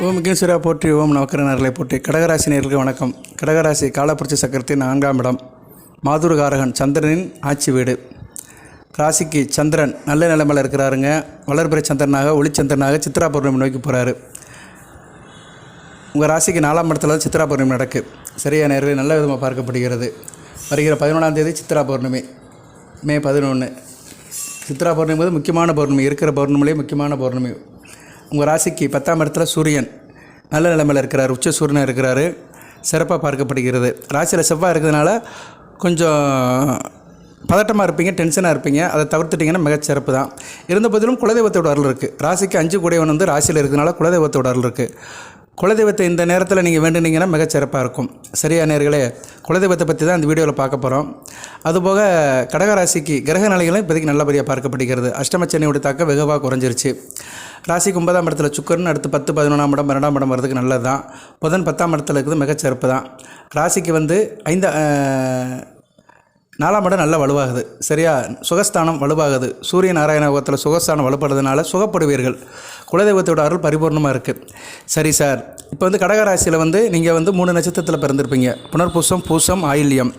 ஓம் விக்னேஸ்வரா போற்றி, ஓம் நவக்கிரனர்களை போற்றி. கடகராசி நேயர்களுக்கு வணக்கம். கடகராசி காலப்புரட்சி சக்கரத்தின் 4ஆம் இடம், மாதுருகாரகன் சந்திரனின் ஆட்சி வீடு. ராசிக்கு சந்திரன் நல்ல நிலைமையில் இருக்கிறாருங்க. வளர்பிறை சந்திரனாக ஒளிச்சந்திரனாக சித்ரா பௌர்ணமி நோக்கி போகிறாரு. உங்கள் ராசிக்கு 4ஆம் இடத்துல தான் சித்ரா பௌர்ணமி நடக்கு. சரியா நேயர்களே, நல்ல விதமாக பார்க்கப்படுகிறது. வருகிற 11ஆம் தேதி சித்ரா பௌர்ணமி, மே 11. சித்ரா பௌர்ணமி போது முக்கியமான பௌர்ணமி, இருக்கிற பௌர்ணமிலே முக்கியமான பௌர்ணமி. உங்கள் ராசிக்கு 10ஆம் இடத்துல சூரியன் நல்ல நிலைமையில் இருக்கிறார். உச்ச சூரியனாக இருக்கிறாரு. சிறப்பாக பார்க்கப்படுகிறது. ராசியில் செவ்வாய் இருக்கிறதுனால கொஞ்சம் பதட்டமாக இருப்பீங்க, டென்ஷனாக இருப்பீங்க. அதை தவிர்த்துட்டிங்கன்னா மிகச்சிறப்பு தான். இருந்த போதிலும் குலதெய்வத்தோட அருள் இருக்குது. ராசிக்கு 5 கூடையவன் வந்து ராசியில் இருக்கிறதுனால குலதெய்வத்தோட அருள் இருக்குது. குலதெய்வத்தை இந்த நேரத்தில் நீங்கள் வேண்டுனீங்கன்னா மிகச்சிறப்பாக இருக்கும். சரியா நேயர்களே, குலதெய்வத்தை பற்றி தான் இந்த வீடியோவில் பார்க்க போகிறோம். அதுபோக கடகராசிக்கு கிரக நிலைகளும் இப்போதைக்கு நல்லபடியாக பார்க்கப்படுகிறது. அஷ்டமச்சனியோட தாக்கம் வெகுவாக குறைஞ்சிருச்சு. ராசிக்கு 9ஆம் இடத்துல சுக்கரன், அடுத்து 10, 11ஆம் இடம், 2ஆம் இடம் வர்றதுக்கு நல்லது தான். புதன் 10ஆம் இடத்துல இருக்குது, மிகச்சிறப்பு தான். ராசிக்கு வந்து 4ஆம் இடம் நல்லா வலுவாகுது. சரியா, சுகஸ்தானம் வலுவாகுது. சூரிய நாராயண யோகத்தில் சுகஸ்தானம் வலுப்படுறதுனால சுகப்படுவீர்கள். குலதெய்வத்தோட அருள் பரிபூர்ணமாக இருக்குது. சரி சார், இப்போ வந்து கடகராசியில் வந்து நீங்கள் வந்து 3 நட்சத்திரத்தில் பிறந்திருப்பீங்க. புனர்பூசம், பூசம், ஆயில்யம்.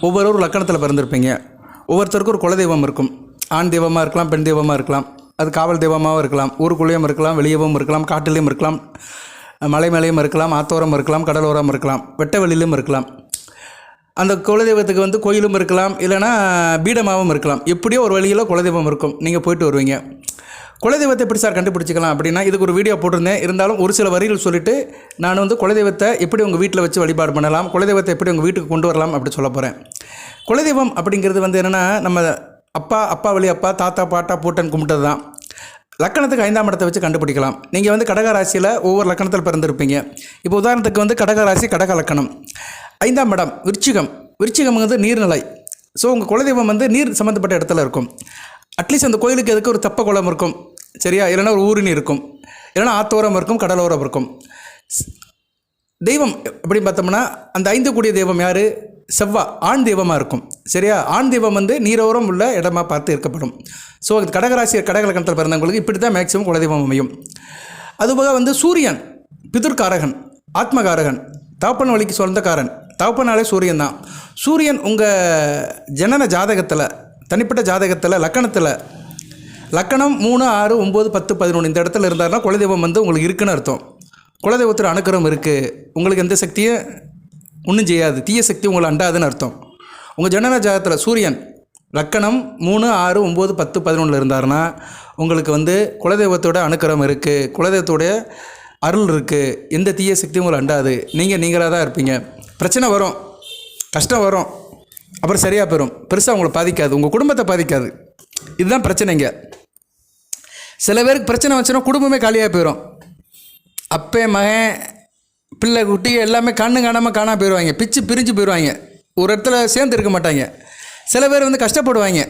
ஒவ்வொரு லக்கணத்தில் பிறந்திருப்பீங்க. ஒவ்வொருத்தருக்கும் ஒரு குலதெய்வம் இருக்கும். ஆண் தெய்வமாக இருக்கலாம், பெண் தெய்வமாக இருக்கலாம். அது காவல் தெய்வமாகவும் இருக்கலாம், ஊருக்குள்ளேயும் இருக்கலாம், வெளியவும் இருக்கலாம், காட்டிலையும் இருக்கலாம், மலை மேலேயும் இருக்கலாம், ஆத்தோரம் இருக்கலாம், கடலோரம் இருக்கலாம், வெட்ட வெளியிலும் இருக்கலாம். அந்த குலதெய்வத்துக்கு வந்து கோயிலும் இருக்கலாம், இல்லைனா பீடமாகவும் இருக்கலாம். எப்படியோ ஒரு வழியில் குலதெய்வம் இருக்கும். நீங்கள் போயிட்டு வருவீங்க. குலதெய்வத்தை எப்படி சார் கண்டுபிடிச்சிக்கலாம் அப்படின்னா, இதுக்கு ஒரு வீடியோ போட்டிருந்தேன். இருந்தாலும் ஒரு சில வரிகள் சொல்லிவிட்டு நான் வந்து குலதெய்வத்தை எப்படி உங்கள் வீட்டில் வச்சு வழிபாடு பண்ணலாம், குலதெய்வத்தை எப்படி உங்கள் வீட்டுக்கு கொண்டு வரலாம் அப்படி சொல்ல போகிறேன். குலதெய்வம் அப்படிங்கிறது வந்து என்னென்னா, நம்ம அப்பா வழி அப்பா, தாத்தா, பாட்டா, பூட்டன் கும்பிட்டது தான். லக்கணத்துக்கு 5ஆம் இடத்தை வச்சு கண்டுபிடிக்கலாம். நீங்கள் வந்து கடகராசியில் ஒவ்வொரு லக்கணத்தில் பிறந்திருப்பீங்க. இப்போ உதாரணத்துக்கு வந்து கடகராசி, கடக லக்கணம். 5ஆம் இடம் விருச்சிகம். விருச்சிகம் வந்து நீர்நிலை. ஸோ உங்கள் குலதெய்வம் வந்து நீர் சம்மந்தப்பட்ட இடத்துல இருக்கும். அட்லீஸ்ட் அந்த கோயிலுக்கு எதுக்கு ஒரு தெப்ப குளம் இருக்கும். சரியா, இல்லைனா ஒரு ஊரினி இருக்கும், இல்லைனா ஆத்தோரம் இருக்கும், கடலோரம் இருக்கும். தெய்வம் எப்படின்னு பார்த்தோம்னா, அந்த 5 கூடிய தெய்வம் யார்? செவ்வாய். ஆண் தெய்வமாக இருக்கும். சரியா, ஆண் தெய்வம் வந்து நீரோரம் உள்ள இடமா பார்த்து இருக்கப்படும். ஸோ கடகராசி கடகலக்கணத்தில் பிறந்தவங்களுக்கு இப்படி தான் மேக்சிமம் குலதெய்வம் அமையும். அதுபோக வந்து சூரியன் பிதுர்காரகன், ஆத்மகாரகன், தகப்பன் வழிக்கு சொந்தக்காரன். தகப்பனாலே சூரியன் தான். சூரியன் உங்கள் ஜனன ஜாதகத்தில், தனிப்பட்ட ஜாதகத்தில், லக்கணம் 3, 6, 9, 10, 11 இந்த இடத்துல இருந்தாருன்னா குலதெய்வம் வந்து உங்களுக்கு இருக்குன்னு அர்த்தம். குலதெய்வத்தில் அனுக்கிரம் இருக்குது. உங்களுக்கு எந்த சக்தியும் ஒன்றும் செய்யாது, தீய சக்தி உங்களை அண்டாதுன்னு அர்த்தம். உங்கள் ஜனன ஜாதகத்தில் சூரியன் லக்கணம் 3, 6, 9, 10, 11 இருந்தாருன்னா உங்களுக்கு வந்து குலதெய்வத்தோட அனுக்கிரம் இருக்குது, குலதெய்வத்தோடைய அருள் இருக்குது. எந்த தீய சக்தியும் உங்களை அண்டாது. நீங்களாக தான் இருப்பீங்க. பிரச்சனை வரும், கஷ்டம் வரும், அப்புறம் சரியாக போயிடும். பெருசாக உங்களை பாதிக்காது, உங்கள் குடும்பத்தை பாதிக்காது. இதுதான் பிரச்சனைங்க. சில பேருக்கு பிரச்சனை வச்சுன்னா குடும்பமே காலியாக போயிடும். அப்பே மகன், பிள்ளை, குட்டி எல்லாமே கண்ணு காணாமல் காணாமல் போயிடுவாங்க. பிரிஞ்சு போயிடுவாங்க. ஒரு இடத்துல சேர்ந்து இருக்க மாட்டாங்க. சில பேர் வந்து கஷ்டப்படுவாங்க.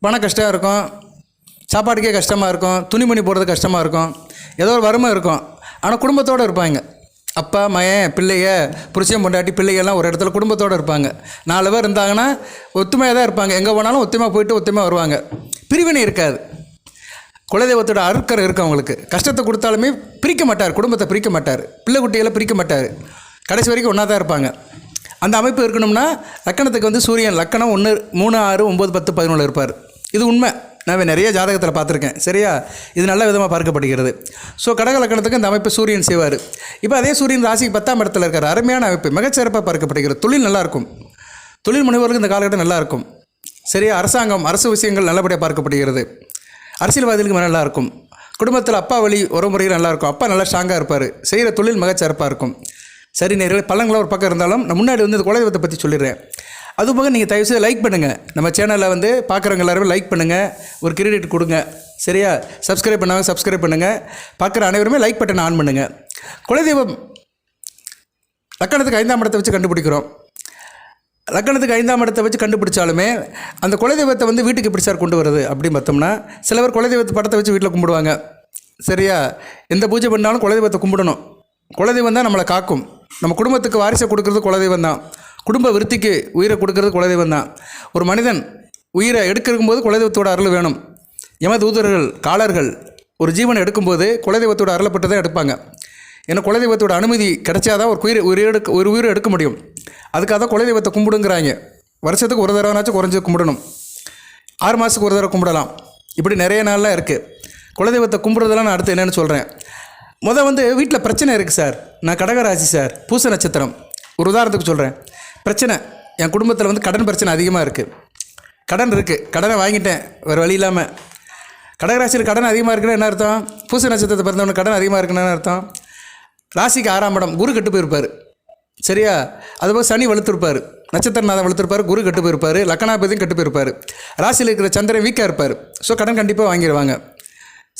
பண கஷ்டம் இருக்கும், சாப்பாட்டுக்கே கஷ்டமாக இருக்கும், துணிமணி போடுறது கஷ்டமாக இருக்கும், ஏதோ ஒரு வறுமை இருக்கும். ஆனால் குடும்பத்தோடு இருப்பாங்க. அப்பா மகன், பிள்ளைங்க, புருஷன் பொண்டாட்டி, பிள்ளைகள்லாம் ஒரு இடத்துல குடும்பத்தோடு இருப்பாங்க. 4 பேர் இருந்தாங்கன்னா ஒத்துமையாக தான் இருப்பாங்க. எங்கே போனாலும் ஒத்துமையாக போயிட்டு ஒத்துமையாக வருவாங்க. பிரிவினை இருக்காது. குலதெய்வத்தோட அருக்கரை இருக்குது அவங்களுக்கு. கஷ்டத்தை கொடுத்தாலுமே பிரிக்க மாட்டார், குடும்பத்தை பிரிக்க மாட்டார், பிள்ளை குட்டிகளை பிரிக்க மாட்டார். கடைசி வரைக்கும் ஒன்றா தான் இருப்பாங்க. அந்த அமைப்பு இருக்கணும்னா லக்கணத்துக்கு வந்து சூரியன் லக்கணம் 1, 3, 6, 9, 10, 11 இருப்பார். இது உண்மை. நான் நிறைய ஜாதகத்தில் பார்த்துருக்கேன். சரியா, இது நல்ல விதமாக பார்க்கப்படுகிறது. ஸோ கடக லக்கணத்துக்கு இந்த அமைப்பு சூரியன் செய்வார். இப்போ அதே சூரியன் ராசிக்கு 10ஆம் இடத்துல இருக்கார். அருமையான அமைப்பு, மிகச்சிறப்பாக பார்க்கப்படுகிறது. தொழில் நல்லாயிருக்கும். தொழில் முனைவர்களுக்கு இந்த காலகட்டம் நல்லாயிருக்கும். சரியா, அரசாங்கம், அரசு விஷயங்கள் நல்லபடியாக பார்க்கப்படுகிறது. அரசியல்வாதிகளுக்கு நல்லாயிருக்கும். குடும்பத்தில் அப்பா வழி உறவுமுறையில் நல்லாயிருக்கும். அப்பா நல்லா ஸ்ட்ராங்காக இருப்பார். செய்கிற தொழில் மிகச்சிறப்பாக இருக்கும். சரி நேயர்களே, பழங்களாக ஒரு பக்கம் இருந்தாலும் நான் முன்னாடி வந்து இந்த குலதெய்வத்தை பற்றி சொல்லிடுறேன். அதுபோக நீங்கள் தயவுசெய்து லைக் பண்ணுங்கள். நம்ம சேனலில் வந்து பார்க்குறவங்க எல்லாருமே லைக் பண்ணுங்கள், ஒரு கிரெடிட் கொடுங்க. சரியா, சப்ஸ்கிரைப் பண்ணாங்க சப்ஸ்கிரைப் பண்ணுங்கள். பார்க்குற அனைவருமே லைக் பட்டன் ஆன் பண்ணுங்கள். குலதெய்வம் லக்கணத்துக்கு 5ஆம் இடத்தை வச்சு கண்டுபிடிக்கிறோம். லக்கணத்துக்கு 5ஆம் இடத்தை வச்சு கண்டுபிடிச்சாலுமே அந்த குலதெய்வத்தை வந்து வீட்டுக்கு எப்படி சார் கொண்டு வருது அப்படின்னு பார்த்தோம்னா, சில பேர் குலதெய்வத்தை படத்தை வச்சு வீட்டில் கும்பிடுவாங்க. சரியா, எந்த பூஜை பண்ணாலும் குலதெய்வத்தை கும்பிடணும். குலதெய்வம் தான் நம்மளை காக்கும். நம்ம குடும்பத்துக்கு வாரிசை கொடுக்குறது குலதெய்வம் தான். குடும்ப விருத்திக்கு உயிரை கொடுக்கறது குலதெய்வம் தான். ஒரு மனிதன் உயிரை எடுக்கும் போது குலதெய்வத்தோட அருள் வேணும். யமதூதர்கள், காலர்கள் ஒரு ஜீவனை எடுக்கும்போது குலதெய்வத்தோட அருளப்பட்டு தான் எடுப்பாங்க. ஏன்னா குலதெய்வத்தோட அனுமதி கிடைச்சாதான் ஒரு உயிரை எடுக்க முடியும். அதுக்காக தான் குலதெய்வத்தை கும்பிடுங்கிறாங்க. வருஷத்துக்கு ஒரு தடவைனாச்சும் குறைஞ்சி கும்பிடணும். 6 மாதத்துக்கு ஒரு தடவை கும்பிடலாம். இப்படி நிறைய நாள்லாம் இருக்குது. குலதெய்வத்தை கும்பிட்றதெல்லாம் நான் அடுத்து என்னென்னு சொல்கிறேன். வந்து வீட்டில் பிரச்சனை இருக்குது சார். நான் கடகராசி சார், பூச நட்சத்திரம். ஒரு உதாரணத்துக்கு சொல்கிறேன். பிரச்சனை, என் குடும்பத்தில் வந்து கடன் பிரச்சனை அதிகமாக இருக்குது. கடன் இருக்குது, கடனை வாங்கிட்டேன் வேறு வழி இல்லாமல். கடகராசியில் கடன் அதிகமாக இருக்குன்னு என்ன அர்த்தம்? பூச நட்சத்திரத்தை பிறந்தவனுக்கு கடன் அதிகமாக இருக்குன்னு அர்த்தம். ராசிக்கு 6ஆம் இடம் குரு கெட்டு போயிருப்பார். சரியா? அதுபோல் சனி வலுத்திருப்பார், நட்சத்திரநாதன் வலுத்திருப்பார், குரு கெட்டு போயிருப்பார், லக்னாபதியும் கெட்டு போயிருப்பார், ராசியில் இருக்கிற சந்திரன் வீக்காக இருப்பார். ஸோ கடன் கண்டிப்பாக வாங்கிடுவாங்க.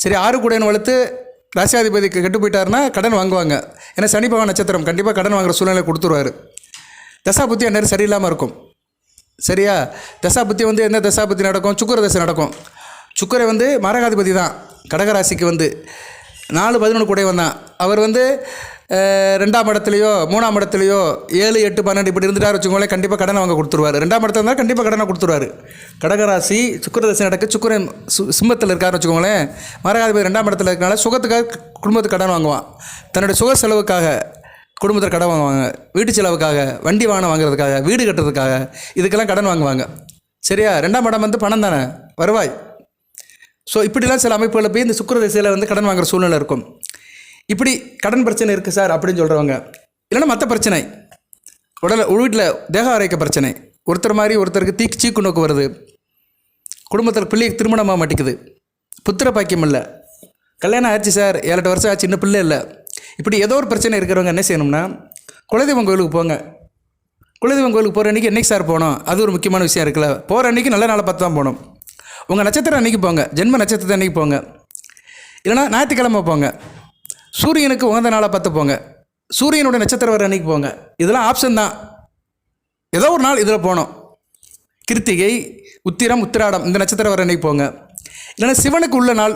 சரி, 6 கூடையன் வளர்த்து ராசியாதிபதிக்கு கெட்டு போயிட்டாருன்னா கடன் வாங்குவாங்க. ஏன்னா சனி பகவான் நட்சத்திரம் கண்டிப்பாக கடன் வாங்குகிற சூழ்நிலை கொடுத்துருவார். தசாபுத்தி அந்நேரம் சரியில்லாமல் இருக்கும். சரியா? தசாபுத்தி வந்து என்ன தசாபுத்தி நடக்கும்? சுக்கிர தசை நடக்கும். சுக்கிர வந்து மாரகாதிபதி தான். கடகராசிக்கு வந்து 4-11 கூடையவன் தான். அவர் வந்து 2ஆம் இடத்துலையோ 3ஆம் இடத்துலையோ 7, 8, 12 இப்படி இருந்துட்டார் வச்சுக்கோங்களேன், கண்டிப்பாக கடனை வாங்க கொடுத்துருவார். 2ஆம் இடத்துல இருந்தால் கண்டிப்பாக கடனை கொடுத்துருவார். கடகராசி சுக்கிரதசை நடக்க சுக்கிரன் சிம்மத்தில் இருக்காருன்னு வச்சுக்கோங்களேன், மாரகாதிபதி 2ஆம் இடத்துல இருக்கனால சுகத்துக்காக குடும்பத்துக்கு கடன் வாங்குவான். தன்னுடைய சுக செலவுக்காக குடும்பத்தில் கடன் வாங்குவாங்க. வீட்டு செலவுக்காக, வண்டி வாகனம் வாங்குறதுக்காக, வீடு கட்டுறதுக்காக, இதுக்கெல்லாம் கடன் வாங்குவாங்க. சரியா? 2ஆம் இடம் வந்து பணம் தானே, வருவாய். ஸோ இப்படிலாம் சில அமைப்புகளில் போய் இந்த சுக்கிர திசையில் வந்து கடன் வாங்குகிற சூழ்நிலை இருக்கும். இப்படி கடன் பிரச்சனை இருக்குது சார் அப்படின்னு சொல்கிறவங்க, இல்லைன்னா மற்ற பிரச்சனை, வீட்டில் தேக ஆரோக்கிய பிரச்சனை, ஒருத்தர் மாதிரி ஒருத்தருக்கு சீக்கு நோக்கு வருது, குடும்பத்தில் பிள்ளை திருமணமாக மாட்டேங்குது, புத்திர பாக்கியம் இல்லை, கல்யாணம் ஆயிடுச்சு சார் 7-8 வருஷம் ஆச்சு இன்னும் பிள்ளை இல்லை, இப்படி ஏதோ ஒரு பிரச்சனை இருக்கிறவங்க என்ன செய்யணும்னா, குலதெய்வம் கோயிலுக்கு போங்க. குலதெய்வம் கோயிலுக்கு போகிற அன்றைக்கி என்றைக்கு சார் போகணும்? அது ஒரு முக்கியமான விஷயம் இருக்குல்ல. போகிற அன்றைக்கி நல்ல நாளை பார்த்து தான் போகணும். உங்கள் நட்சத்திரம் அன்றைக்கி போங்க, ஜென்ம நட்சத்திரத்தை அன்றைக்கி போங்க, இல்லைனா ஞாயிற்றுக்கிழமை போங்க. சூரியனுக்கு உகந்த நாளாக பார்த்து போங்க, சூரியனுடைய நட்சத்திரம் வர அன்றைக்கி போங்க. இதெல்லாம் ஆப்ஷன் தான். ஏதோ ஒரு நாள் இதில் போகணும். கிருத்திகை, உத்திரம், உத்திராடம் இந்த நட்சத்திரம் வர அன்றைக்கி போங்க. இல்லைனா சிவனுக்கு உள்ள நாள்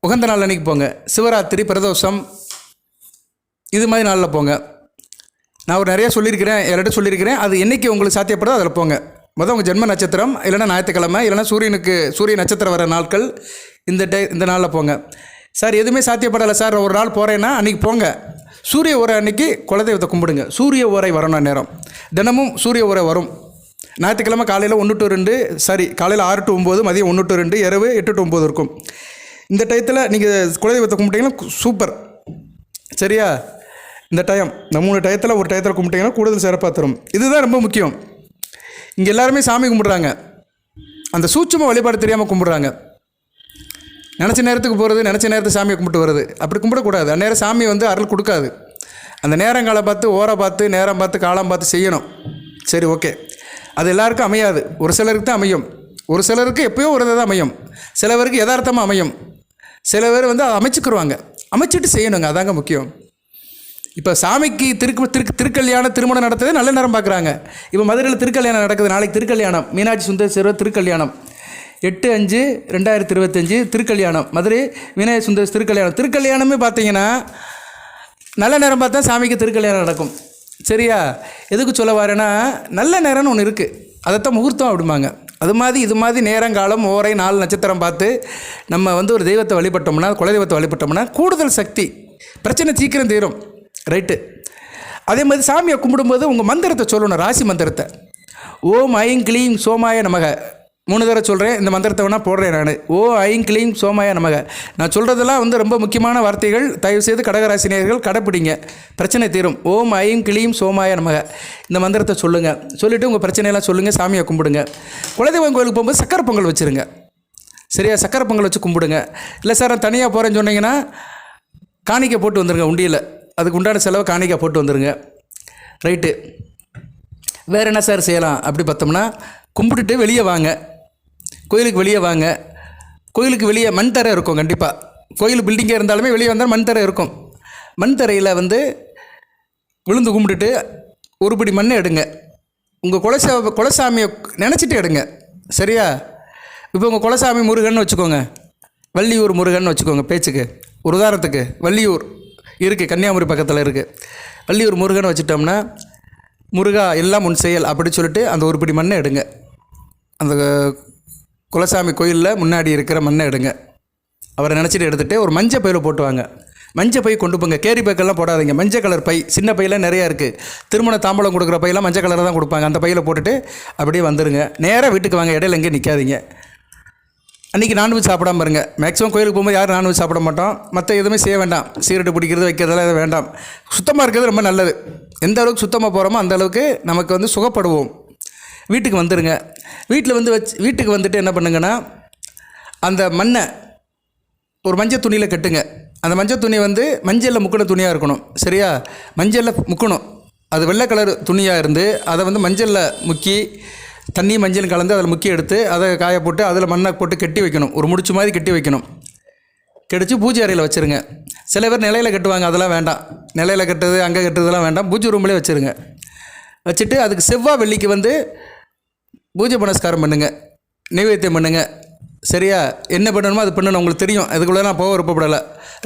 உகந்த நாள் அன்றைக்கி போங்க. சிவராத்திரி, பிரதோஷம் இது மாதிரி நாளில் போங்க. நான் ஒரு நிறையா சொல்லியிருக்கிறேன், எல்லார்ட்டும் சொல்லியிருக்கிறேன். அது என்றைக்கு உங்களுக்கு சாத்தியப்படுதோ அதில் போங்க. உங்கள் ஜென்ம நட்சத்திரம், இல்லைனா ஞாயிற்றுக்கிழமை, இல்லைனா சூரிய நட்சத்திரம் வர நாட்கள் இந்த நாளில் போங்க. சார் எதுவுமே சாத்தியப்படலை சார், ஒரு நாள் போகிறேன்னா அன்றைக்கி போங்க. சூரிய ஓரை அன்றைக்கி குலதெய்வத்தை கும்பிடுங்க. சூரிய ஓரை வரணும் நேரம், தினமும் சூரிய ஓரை வரும். ஞாயிற்றுக்கிழமை காலையில் 1 to 2, காலையில் 6 to 9, மதியம் 1 to 2, இரவு 8 to 9 இருக்கும். இந்த டயத்தில் நீங்கள் குலதெய்வத்தை கும்பிட்டீங்கன்னா சூப்பர். சரியா? இந்த டைம் இந்த 3 டயத்தில் ஒரு டயத்தில் கும்பிட்டீங்கன்னா கூடுதல் சிறப்பாக தரும். இதுதான் ரொம்ப முக்கியம். இங்கே எல்லாருமே சாமி கும்பிட்றாங்க, அந்த சூட்சும வழிபாடு தெரியாமல் கும்பிட்றாங்க. நினச்ச நேரத்துக்கு போகிறது, நினச்ச நேரத்துக்கு சாமியை கும்பிட்டு வருது. அப்படி கும்பிடக்கூடாது. அந்நேரம் சாமி வந்து அருள் கொடுக்காது. அந்த நேரங்காலை பார்த்து, ஓரை பார்த்து, நேரம் பார்த்து, காலம் பார்த்து செய்யணும். சரி, ஓகே. அது எல்லாருக்கும் அமையாது. ஒரு சிலருக்கு தான் அமையும். ஒரு சிலருக்கு எப்போயோ ஒரு தான் அமையும். சில பேருக்கு யதார்த்தமாக அமையும். சில பேர் வந்து அதை அமைச்சுக்குருவாங்க. அமைச்சிட்டு செய்யணுங்க, அதாங்க முக்கியம். இப்போ சாமிக்கு திருக்கல்யாணம் திருமணம் நடத்துறதே நல்ல நேரம் பார்க்குறாங்க. இப்போ மதுரையில் திருக்கல்யாணம் நடக்குது. நாளைக்கு திருக்கல்யாணம், மீனாட்சி சுந்தரேஸ்வரர் திருக்கல்யாணம், 8/5/2025 திருக்கல்யாணம், மதுரை மீனாட்சி சுந்தரேஸ்வரர் திருக்கல்யாணம். திருக்கல்யாணமே பார்த்தீங்கன்னா நல்ல நேரம் பார்த்தா சாமிக்கு திருக்கல்யாணம் நடக்கும். சரியா? எதுக்கு சொல்ல வரேன்னா, நல்ல நேரம்னு ஒன்று இருக்குது, அதைத்தான் முகூர்த்தம் அப்படிம்பாங்க. அது மாதிரி இது மாதிரி நேரங்காலம், ஓரை, 4 நட்சத்திரம் பார்த்து நம்ம வந்து ஒரு தெய்வத்தை வழிபட்டோம்னா, குலதெய்வத்தை வழிபட்டோம்னா கூடுதல் சக்தி, பிரச்சனை சீக்கிரம் தீரும். ரைட்டு. அதே மாதிரி சாமியை கும்பிடும்போது உங்கள் மந்திரத்தை சொல்லணும், ராசி மந்திரத்தை. ஓம் ஐங் க்ளீம் சோமாய நமக 3 தடவை சொல்கிறேன். இந்த மந்திரத்தை வேணால் போடுறேன் நான். ஓ ஐங் க்ளீம் சோமாய நமக. நான் சொல்கிறதெல்லாம் வந்து ரொம்ப முக்கியமான வார்த்தைகள். தயவுசெய்து கடகராசினியர்கள் கடைப்பிடிங்க, பிரச்சனை தீரும். ஓம் ஐங் க்ளீம் சோமாய நமக இந்த மந்திரத்தை சொல்லுங்கள். சொல்லிவிட்டு உங்கள் பிரச்சனையெல்லாம் சொல்லுங்கள், சாமியை கும்பிடுங்க. குலதெய்வம் கோயிலுக்கு போகும்போது சக்கரை பொங்கல் வச்சுருங்க. சரியா? சக்கரை பொங்கல் வச்சு கும்பிடுங்க. இல்லை சார் நான் தனியாக போகிறேன்னு சொன்னீங்கன்னா காணிக்கை போட்டு வந்துடுங்க உண்டியில். அதுக்கு உண்டான செலவை காணிக்கை போட்டு வந்துடுங்க. ரைட்டு. வேறு என்ன சார் செய்யலாம் அப்படி பார்த்தோம்னா, கும்பிட்டுட்டு வெளியே வாங்க, கோயிலுக்கு வெளியே வாங்க. கோயிலுக்கு வெளியே மண் தரை இருக்கும். கண்டிப்பாக கோயில் பில்டிங்காக இருந்தாலுமே வெளியே வந்தால் மண் தரை இருக்கும். மண் தரையில் வந்து விழுந்து கும்பிட்டுட்டு ஒரு படி மண்ணை எடுங்க. உங்கள் குலசாமியை நினச்சிட்டு எடுங்க. சரியா? இப்போ உங்கள் குலசாமி முருகன் வச்சுக்கோங்க, வள்ளியூர் முருகன் வச்சுக்கோங்க பேச்சுக்கு. ஒரு உதாரணத்துக்கு வள்ளியூர் இருக்குது, கன்னியாகுமரி பக்கத்தில் இருக்குது. வள்ளியூர் முருகனை வச்சுட்டோம்னா, முருகா எல்லாம் முன் செயல் அப்படி சொல்லிட்டு அந்த ஒரு பிடி மண்ணை எடுங்க. அந்த குலசாமி கோயிலில் முன்னாடி இருக்கிற மண்ணை எடுங்க. அவரை நினச்சிட்டு எடுத்துகிட்டு ஒரு மஞ்சள் பையில் போட்டு வாங்க. மஞ்சள் பை கொண்டு போங்க. கேரி பேக்கெல்லாம் போடாதீங்க. மஞ்சள் கலர் பை, சின்ன பையெல்லாம் நிறையா இருக்குது. திருமண தாம்பலம் கொடுக்குற பையெல்லாம் மஞ்சள் கலராக தான் கொடுப்பாங்க. அந்த பையில் போட்டுட்டு அப்படியே வந்துடுங்க. நேராக வீட்டுக்கு வாங்க, இடையில எங்கேயும் நிற்காதீங்க. அன்றைக்கி நான்வெஜ் சாப்பிடாம இருங்க. மேக்ஸிமம் கோயிலுக்கு போகும்போது யாரும் நான்வெஜ் சாப்பிட மாட்டோம். மற்ற எதுவுமே செய்ய வேண்டாம். சிகரெட்டு பிடிக்கிறது வைக்கிறதெல்லாம் எதுவும் வேண்டாம். சுத்தமாக இருக்கிறது ரொம்ப நல்லது. எந்த அளவுக்கு சுத்தமாக போகிறோமோ அந்த அளவுக்கு நமக்கு வந்து சுகப்படுவோம். வீட்டுக்கு வந்துடுங்க. வீட்டில் வந்து வீட்டுக்கு வந்துட்டு என்ன பண்ணுங்கன்னா, அந்த மண்ணை ஒரு மஞ்சள் துணியில் கட்டுங்க. அந்த மஞ்சள் துணி வந்து மஞ்சளில் முக்கின துணியாக இருக்கணும். சரியா? மஞ்சளில் முக்கணும். அது வெள்ளை கலர் துணியாக இருந்து அதை வந்து மஞ்சளில் முக்கி தண்ணி மஞ்சள் கலந்து அதில் முக்கி எடுத்து அதை காய போட்டு அதில் மண்ணை போட்டு கட்டி வைக்கணும். ஒரு முடிச்சு மாதிரி கட்டி வைக்கணும். கட்டிச்சு பூஜை அறையில் வச்சுருங்க. சில பேர் நிலையில் கட்டுவாங்க, அதெல்லாம் வேண்டாம். நிலையில் கட்டுறது அங்கே கட்டுறதுலாம் வேண்டாம். பூஜை ரூம்லேயே வச்சுருங்க. வச்சுட்டு அதுக்கு செவ்வாய் வெள்ளிக்கு வந்து பூஜை புனஸ்காரம் பண்ணுங்கள், நைவேத்தியம் பண்ணுங்கள். சரியா? என்ன பண்ணணுமோ அது பண்ணணும். உங்களுக்கு தெரியும். அதுக்குள்ளே நான் போக விருப்பப்படலை.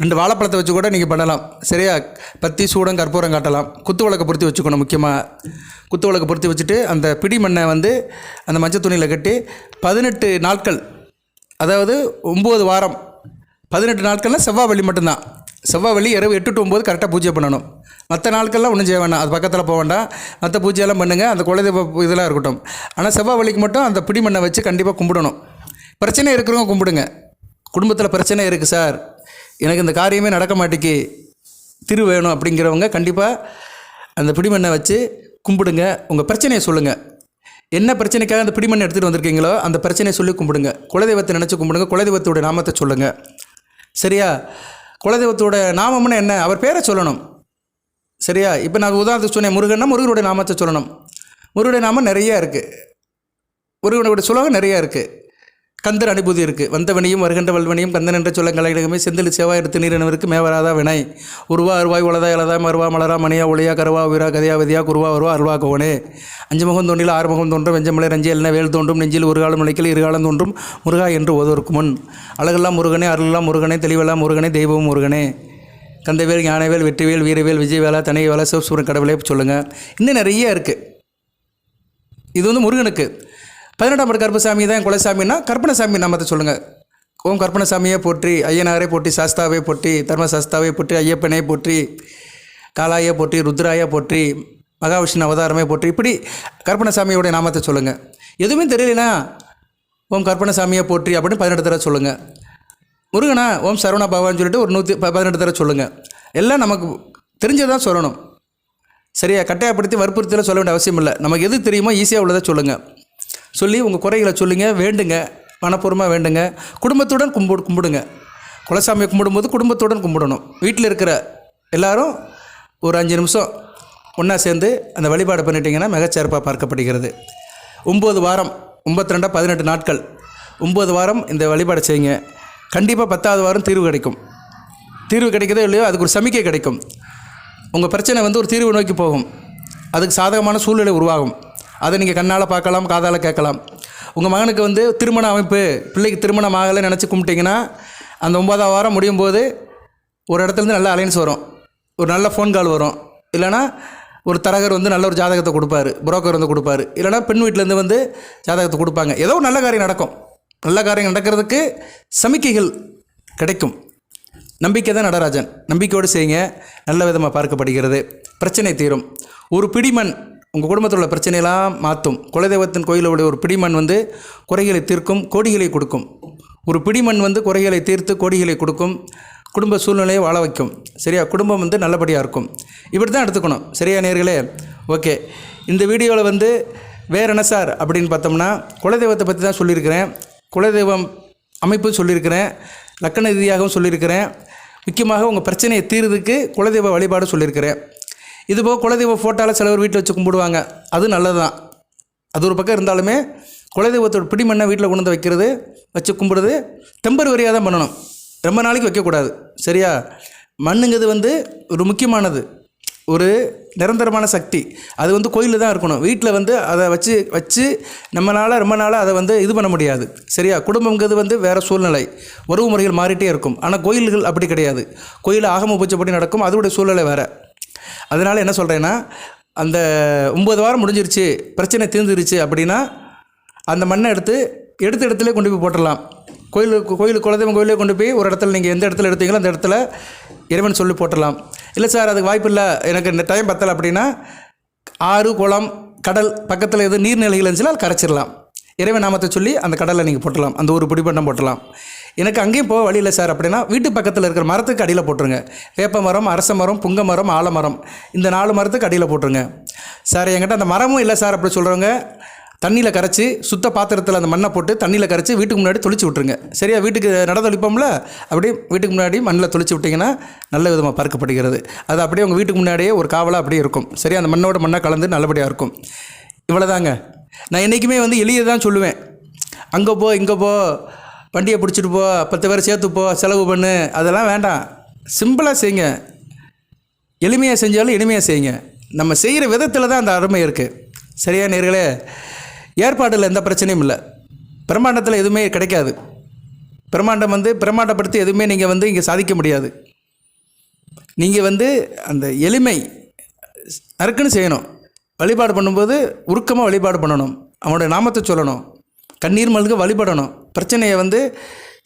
2 வாழைப்பழத்தை வச்சு கூட நீங்கள் பண்ணலாம். சரியா? பத்தி சூடம் கற்பூரம் காட்டலாம். குத்து விளக்கை பொருத்தி வச்சுக்கணும். முக்கியமாக குத்து விளக்கை பொருத்தி வச்சுட்டு அந்த பிடி மண்ணை வந்து அந்த மஞ்சள் துணியில் கட்டி 18 நாட்கள், அதாவது 9 வாரம், 18 நாட்கள்னால் செவ்வாய் வெள்ளி மட்டும்தான். செவ்வாய் வெள்ளி இரவு 8 to 9 கரெக்டாக பூஜை பண்ணணும். மற்ற நாட்கள்லாம் ஒன்றும் செய்ய வேண்டாம். அது பக்கத்தில் போக வேண்டாம். மற்ற பூஜையெல்லாம் பண்ணுங்கள். அந்த குலதெய்வ இதெல்லாம் இருக்கட்டும். ஆனால் செவ்வாய் வெள்ளிக்கு மட்டும் அந்த பிடி மண்ணை வச்சு கண்டிப்பாக கும்பிடணும். பிரச்சனை இருக்கிறவங்க கும்பிடுங்க. குடும்பத்தில் பிரச்சனை இருக்குது சார், எனக்கு இந்த காரியமே நடக்க மாட்டேக்கு, திரு வேணும் அப்படிங்கிறவங்க கண்டிப்பாக அந்த பிடிமண்ணை வச்சு கும்பிடுங்க. உங்கள் பிரச்சனையை சொல்லுங்கள். என்ன பிரச்சனைக்காக அந்த பிடிமண்ணை எடுத்துகிட்டு வந்திருக்கீங்களோ அந்த பிரச்சனையை சொல்லி கும்பிடுங்க. குலதெய்வத்தை நினச்சி கும்பிடுங்க. குலதெய்வத்தோட நாமத்தை சொல்லுங்கள். சரியா? குலதெய்வத்தோட நாமம்னா என்ன? அவர் பேரை சொல்லணும். சரியா? இப்போ நான் உதாரணத்துக்கு சொன்னேன், முருகன்னா முருகனுடைய நாமத்தை சொல்லணும். முருகனுடைய நாமம் நிறையா இருக்குது. முருகனுடைய சுலோகம் நிறையா இருக்குது. கந்தர் அனுபூதி இருக்குது. வந்தவனையும் வருகின்ற வல்வனையும் கந்தன் என்ற சொல்ல கலையிடகமே செந்தில் செவ்வாய் எடுத்து நீரினவருக்கு மேவராதா வினை உருவா அருவாய் உலதா இலதா மருவா மலரா மணியா ஒளியா கருவா உயிரா கதையா விதியா குருவா வருவா அருவா கோவனே 5 முகம் தோன்றில் 6 முகம் தோன்றும் வெஞ்சமலை ரஞ்சி எல்ன வேல் தோன்றும் நெஞ்சில் ஒரு காலம் நிலைக்கல் இருகாலம் தோன்றும் முருகா என்று ஓதோருக்கு முன் அழகெல்லாம் முருகனே, அருளெல்லாம் முருகனே, தெளிவெல்லாம் முருகனே, தெய்வம் முருகனே, கந்தவேல், ஞானவேல், வெற்றிவேல், வீரவேல், விஜயவேலா, தனிவேலா, சிவசூரன் கடவுளே சொல்லுங்கள். இன்னும் நிறைய இருக்குது. இது வந்து முருகனுக்கு. 18ஆம் கருப்பசாமி தான் குலசாமின்னா கற்பனசாமி நாமத்தை சொல்லுங்கள். ஓம் கற்பனசாமியை போற்றி, ஐயனாரே போற்றி, சாஸ்தாவை போற்றி, தர்மசாஸ்தாவை போற்றி, ஐயப்பனை போற்றி, காலாயை போற்றி, ருத்ராயை போற்றி, மகாவிஷ்ணு அவதாரமே போற்றி, இப்படி கற்பனசாமியோடைய நாமத்தை சொல்லுங்கள். எதுவுமே தெரியலனா ஓம் கற்பனசாமியை போற்றி அப்படின்னு 18 தடவை சொல்லுங்கள். முருகனா ஓம் சரவணா பவான்னு சொல்லிட்டு ஒரு 118 தடவை சொல்லுங்கள். எல்லாம் நமக்கு தெரிஞ்சதான் சொல்லணும். சரியா? கட்டாயப்படுத்தி வற்புறுத்திலாம் சொல்ல வேண்டிய அவசியம் இல்லை. நமக்கு எது தெரியுமோ ஈஸியாக உள்ளதை சொல்லுங்கள். சொல்லி உங்கள் குறைகளை சொல்லுங்கள். வேண்டுங்க, மனப்பூர்வமாக வேண்டுங்க. குடும்பத்துடன் கும்பிடுங்க. குலசாமியை கும்பிடும்போது குடும்பத்துடன் கும்பிடணும். வீட்டில் இருக்கிற எல்லாரும் ஒரு 5 நிமிஷம் ஒன்றா சேர்ந்து அந்த வழிபாடு பண்ணிட்டீங்கன்னா மிகச்சிறப்பாக பார்க்கப்படுகிறது. 9 வாரம், 92 18 நாட்கள், 9 வாரம் இந்த வழிபாடு செய்யுங்க. கண்டிப்பாக 10ஆவது வாரம் தீர்வு கிடைக்கும். தீர்வு கிடைக்கிறதோ இல்லையோ அதுக்கு ஒரு சமிக்கை கிடைக்கும். உங்கள் பிரச்சனை வந்து ஒரு தீர்வு நோக்கி போகும். அதுக்கு சாதகமான சூழ்நிலை உருவாகும். அதை நீங்கள் கண்ணால் பார்க்கலாம், காதால் கேட்கலாம். உங்கள் மகனுக்கு வந்து திருமண அமைப்பு, பிள்ளைக்கு திருமணம் ஆகலை நினச்சி கும்பிட்டிங்கன்னா அந்த 9ஆவது வாரம் முடியும் போது ஒரு இடத்துலேருந்து நல்ல அலைன்ஸ் வரும், ஒரு நல்ல ஃபோன் கால் வரும். இல்லைனா ஒரு தரகர் வந்து நல்ல ஒரு ஜாதகத்தை கொடுப்பாரு, புரோக்கர் வந்து கொடுப்பாரு. இல்லைனா பெண் வீட்டிலேருந்து வந்து ஜாதகத்தை கொடுப்பாங்க. ஏதோ ஒரு நல்ல காரியம் நடக்கும். நல்ல காரியம் நடக்கிறதுக்கு சமிக்கைகள் கிடைக்கும். நம்பிக்கை தான் நடராஜன். நம்பிக்கையோடு செய்யுங்க. நல்ல விதமாக பார்க்கப்படுகிறது. பிரச்சனை தீரும். ஒரு பிடிமண் உங்கள் குடும்பத்தில் உள்ள பிரச்சனையெல்லாம் மாற்றும். குலதெய்வத்தின் கோயிலுடைய ஒரு பிடிமண் வந்து குறைகளை தீர்க்கும், கோடிகளை கொடுக்கும். ஒரு பிடிமண் வந்து குறைகளை தீர்த்து கோடிகளை கொடுக்கும், குடும்ப சூழ்நிலையை வாழ வைக்கும். சரியா? குடும்பம் வந்து நல்லபடியாக இருக்கும். இப்படி தான் எடுத்துக்கணும். சரியா நேயர்களே? ஓகே. இந்த வீடியோவில் வந்து வேறு என்ன சார் அப்படின்னு பார்த்தோம்னா, குலதெய்வத்தை பற்றி தான் சொல்லியிருக்கிறேன். குலதெய்வம் அமைப்பு சொல்லியிருக்கிறேன். லக்கண ரீதியாகவும் சொல்லியிருக்கிறேன். முக்கியமாக உங்கள் பிரச்சனையை தீர்றதுக்கு குலதெய்வ வழிபாடு சொல்லியிருக்கிறேன். இதுபோக குலதெய்வ ஃபோட்டோவில் சிலவர் வீட்டில் வச்சு கும்பிடுவாங்க. அது நல்லது தான். அது ஒரு பக்கம் இருந்தாலுமே குலதெய்வத்தோட பிடிமண்ணை வீட்டில் கொண்டு வந்து வைக்கிறது, வச்சு கும்பிடுறது டெம்பரவரியாக தான் பண்ணணும். ரொம்ப நாளைக்கு வைக்கக்கூடாது. சரியா? மண்ணுங்கிறது வந்து ஒரு முக்கியமானது, ஒரு நிரந்தரமான சக்தி. அது வந்து கோயிலில் தான் இருக்கணும். வீட்டில் வந்து அதை வச்சு நம்மளால் ரொம்ப நாளாக அதை வந்து இது பண்ண முடியாது. சரியா? குடும்பங்கிறது வந்து வேறு சூழ்நிலை, உறவு முறைகள் மாறிட்டே இருக்கும். ஆனால் கோயில்கள் அப்படி கிடையாது. கோயிலில் ஆகம பூஜைப்படி நடக்கும். அதோடைய சூழ்நிலை வேறு. அதனால் என்ன சொல்கிறேன்னா, அந்த 9 வாரம் முடிஞ்சிருச்சு, பிரச்சனை தீர்ந்துருச்சு அப்படின்னா அந்த மண்ணை எடுத்து இடத்துல கொண்டு போய் போட்டுடலாம். கோயில் குலதெய்வம் கோயிலே கொண்டு போய் ஒரு இடத்துல நீங்கள் எந்த இடத்துல எடுத்தீங்களோ அந்த இடத்துல இறைவன் சொல்லி போட்டுடலாம். இல்லை சார் அதுக்கு வாய்ப்பு இல்லை, எனக்கு இந்த டைம் பத்தலை அப்படின்னா ஆறு, குளம், கடல் பக்கத்தில் எது நீர்நிலைகள் இருந்துச்சுன்னா அது கரைச்சிடலாம். இறைவன் நாமத்தை சொல்லி அந்த கடலில் நீங்கள் போட்டலாம், அந்த ஒரு பிடிப்பண்டம் போட்டலாம். எனக்கு அங்கேயும் போக வழி இல்லை சார் அப்படின்னா வீட்டு பக்கத்தில் இருக்கிற மரத்துக்கு அடியில் போட்டுருங்க. வேப்ப மரம், அரச மரம், புங்க மரம், ஆலமரம், இந்த 4 மரத்துக்கு அடியில் போட்டுருங்க. சார் என்கிட்ட அந்த மரமும் இல்லை சார் அப்படி சொல்கிறவங்க தண்ணியில் கரைச்சி சுத்த பாத்திரத்தில் அந்த மண்ணை போட்டு தண்ணியில் கரைச்சி வீட்டுக்கு முன்னாடி தொளிச்சு விட்ருங்க. சரியா, வீட்டுக்கு தொளிப்போம்ல அப்படியே வீட்டுக்கு முன்னாடி மண்ணில் தொளிச்சு விட்டிங்கன்னா நல்ல விதமாக பறக்கப்படுகிறது. அது அப்படியே உங்கள் வீட்டுக்கு முன்னாடியே ஒரு காவலாக அப்படியே இருக்கும். சரியா, அந்த மண்ணோட மண்ணாக கலந்து நல்லபடியாக இருக்கும். இவ்வளோதாங்க. நான் என்றைக்குமே எளிய தான் சொல்லுவேன். அங்கே போ, இங்கே போ, வண்டியை பிடிச்சிட்டு போ, 10 பேரை சேர்த்து போ, செலவு பண்ணு, அதெல்லாம் வேண்டாம். சிம்பிளாக செய்யுங்க. எளிமையாக செஞ்சாலும் இனிமையாக செய்யுங்க. நம்ம செய்கிற விதத்தில் தான் அந்த அருமை இருக்குது. சரியா நேர்களே, ஏற்பாடில் எந்த பிரச்சனையும் இல்லை. பிரம்மாண்டத்தில் எதுவுமே கிடைக்காது. பிரம்மாண்டம் பிரம்மாண்டப்படுத்தி எதுவுமே நீங்கள் இங்கே சாதிக்க முடியாது. நீங்கள் அந்த எளிமை நறுக்குன்னு செய்யணும். வழிபாடு பண்ணும்போது உருக்கமாக வழிபாடு பண்ணணும். அவனுடைய நாமத்தை சொல்லணும். கண்ணீர் மல்க வழிபடணும். பிரச்சனையை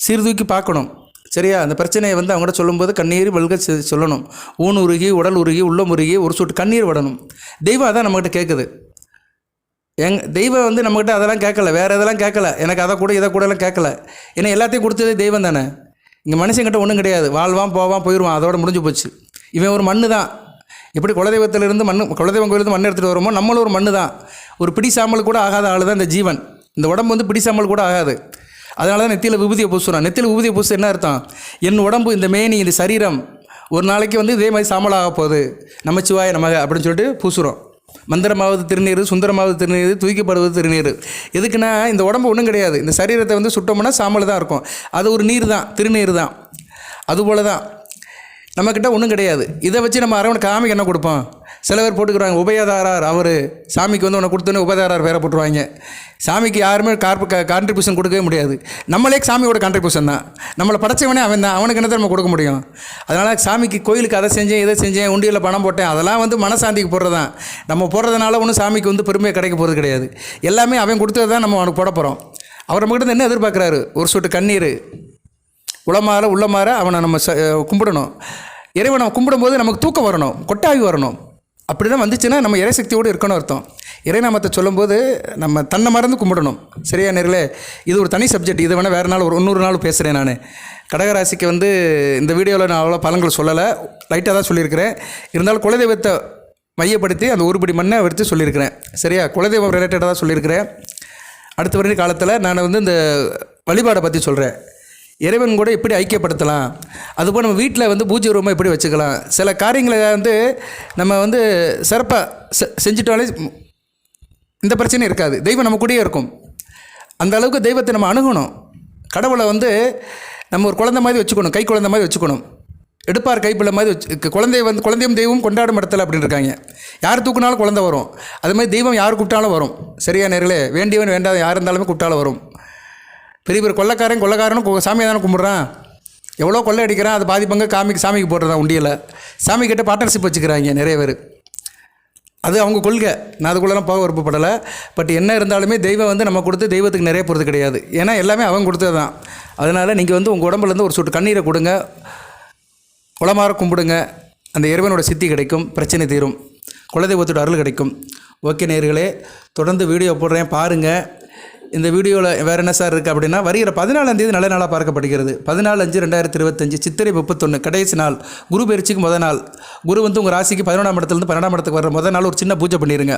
சீர்தூக்கி பார்க்கணும். சரியா, அந்த பிரச்சனையை அவங்கள்ட்ட சொல்லும்போது கண்ணீர் மல்க சொல்லணும். ஊன் உருகி, உடல் உருகி, உள்ளம் உருகி ஒரு சொட்டு கண்ணீர் விடணும். தெய்வம் அதான் நம்மகிட்ட கேட்குது. தெய்வம் நம்மகிட்ட அதெல்லாம் கேட்கல, வேறு எதெல்லாம் கேட்கல. எனக்கு அதை கூட இதை கூடலாம் கேட்கல. ஏன்னா எல்லாத்தையும் கொடுத்ததே தெய்வம் தானே. இங்கே மனுஷங்கிட்ட ஒன்றும் கிடையாது. வாழ்வான், போவான், போயிடுவான், அதோட முடிஞ்சு போச்சு. இவன் ஒரு மண்ணு தான். எப்படி குலதெய்வத்திலிருந்து குலதெய்வம் கோயிலிருந்து மண் எடுத்துகிட்டு வரோமோ நம்மளும் ஒரு மண்ணு தான். ஒரு பிடி சாம்பல் கூட ஆகாத ஆள் தான் இந்த ஜீவன். இந்த உடம்பு பிடி சாம்பல் கூட ஆகாது. அதனால தான் நெத்தியில் விபூதியை பூசுறான். நெத்தியில் விபூதியை பூசு என்ன அர்த்தம்? என் உடம்பு, இந்த மேனி, இந்த சரீரம் ஒரு நாளைக்கு இதே மாதிரி சாம்பல் ஆக போகுது, நமச்சிவாய நமக அப்படின்னு சொல்லிட்டு பூசுகிறோம். மந்திரமாவது திருநீர், சுந்தரமாவது திருநீர், தூய்க்கப்படுவது திருநீர். எதுக்குன்னா இந்த உடம்பு ஒன்றும் கிடையாது. இந்த சரீரத்தை சுட்டோம்னா சாம்பல் தான் இருக்கும். அது ஒரு நீர் தான், திருநீர் தான். அதுபோல் தான் நம்மக்கிட்ட ஒன்றும் கிடையாது. இதை வச்சு நம்ம அரவணை காமிக்கு என்ன கொடுப்போம்? சில பேர் போட்டுக்கிறாங்க உபயதாரார். அவர் சாமிக்கு ஒன்று கொடுத்தோன்னே உபயதாரார் பேரை போட்டுருவாங்க. சாமிக்கு யாருமே கான்ட்ரிபியூஷன் கொடுக்கவே முடியாது. நம்மளே சாமியோட கான்ட்ரிபியூஷன் தான். நம்மளை படைச்சவனே அவன் தான். அவனுக்கு என்னத்தை நம்ம கொடுக்க முடியும்? அதனால் சாமிக்கு கோயிலுக்கு அதை செஞ்சேன், இதை செஞ்சேன், உண்டியில் பணம் போட்டேன், அதெல்லாம் மனசாந்திக்கு போடுறது தான். நம்ம போடுறதுனால ஒன்றும் சாமிக்கு பெருமையாக கிடைக்க போகிறது கிடையாது. எல்லாமே அவன் கொடுத்தது தான் நம்ம அவனுக்கு போட போகிறோம். அவர் நம்மக்கிட்ட என்ன எதிர்பார்க்குறாரு? ஒரு சொட்டு கண்ணீர். உளமாற உள்ளமாற அவனை நம்ம கும்பிடணும். இறைவனை கும்பிடும்போது நமக்கு தூக்கம் வரணும், கொட்டாவி வரணும். அப்படி தான் வந்துச்சுன்னா நம்ம இறைசக்தியோடு இருக்கணும் அர்த்தம். இறைநாமத்தை சொல்லும்போது நம்ம தன்னை மறந்து கும்பிடணும். சரியா நேர்களே, இது ஒரு தனி சப்ஜெக்ட். இது வேணால் வேறு நாள் ஒரு 100 நாள் பேசுகிறேன். நான் கடகராசிக்கு இந்த வீடியோவில் நான் அவ்வளோ பலன்கள் சொல்லலை, லைட்டாக தான் சொல்லியிருக்கிறேன். இருந்தாலும் குலதெய்வத்தை மையப்படுத்தி அந்த ஒரு படி மண்ணை வச்சு சொல்லியிருக்கிறேன். சரியா, குலதெய்வம் ரிலேட்டடாக தான் சொல்லியிருக்கிறேன். அடுத்த வரை காலத்தில் நான் இந்த வழிபாடை பற்றி சொல்கிறேன். இறைவன் கூட எப்படி ஐக்கியப்படுத்தலாம், அதுபோல் நம்ம வீட்டில் பூஜை ரூமை எப்படி வச்சுக்கலாம். சில காரியங்களை நம்ம சிறப்பாக செஞ்சுட்டாலே இந்த பிரச்சனை இருக்காது. தெய்வம் நம்ம கூடயே இருக்கும். அந்த அளவுக்கு தெய்வத்தை நம்ம அணுகணும். கடவுளை நம்ம ஒரு குழந்தை மாதிரி வச்சுக்கணும், கை குழந்தை மாதிரி வச்சுக்கணும். எடுப்பார் கைப்பிள்ளை மாதிரி குழந்தையும் தெய்வம் கொண்டாடும் இடத்துல அப்படின்னு இருக்காங்க. யார் தூக்குனாலும் குழந்தை வரும். அது மாதிரி தெய்வம் யார் கூப்பிட்டாலும் வரும். சரியா நேர்களே, வேண்டியவன் வேண்டாத யார் இருந்தாலுமே கூப்பிட்டாலும் வரும். பெரிய பெரிய கொள்ளைக்காரனும் சாமியை தானே கும்பிட்றான். எவ்வளோ கொள்ளை அடிக்கிறான், அது பாதி பங்கு சாமிக்கு போடுறதான் உண்டியில். சாமிக்கிட்ட பார்ட்னர்ஷிப் வச்சுக்கிறாங்க நிறைய பேர். அது அவங்க கொள்கை. நான் அதுக்குள்ளெல்லாம் போக விருப்பப்படலை. பட் என்ன இருந்தாலுமே தெய்வம் நம்ம கொடுத்து தெய்வத்துக்கு நிறைய போகிறது கிடையாது. ஏன்னா எல்லாமே அவங்க கொடுத்தது தான். அதனால் நீங்கள் உங்கள் உடம்புலேருந்து ஒரு சொட்டு கண்ணீரை கொடுங்க, உளமாற கும்பிடுங்க. அந்த இறைவனோட சித்தி கிடைக்கும், பிரச்சனை தீரும், குலதெய்வத்தோட அருள் கிடைக்கும். ஓகே நேயர்களே, தொடர்ந்து வீடியோ போடுறேன், பாருங்கள். இந்த வீடியோவில் வேறு என்ன சார் இருக்குது அப்படின்னா, வருகிற 14ஆம் தேதி நல்ல நாளாக பார்க்கப்படுகிறது. 14/5/2025 சித்திரை 31 கடைசி நாள், குரு பயிற்சிக்கு முதல் நாள். குரு உங்கள் ராசிக்கு 11ஆம் இடத்துலேருந்து 12ஆம் இடத்துக்கு வர முதல் நாள் ஒரு சின்ன பூஜை பண்ணிடுங்க.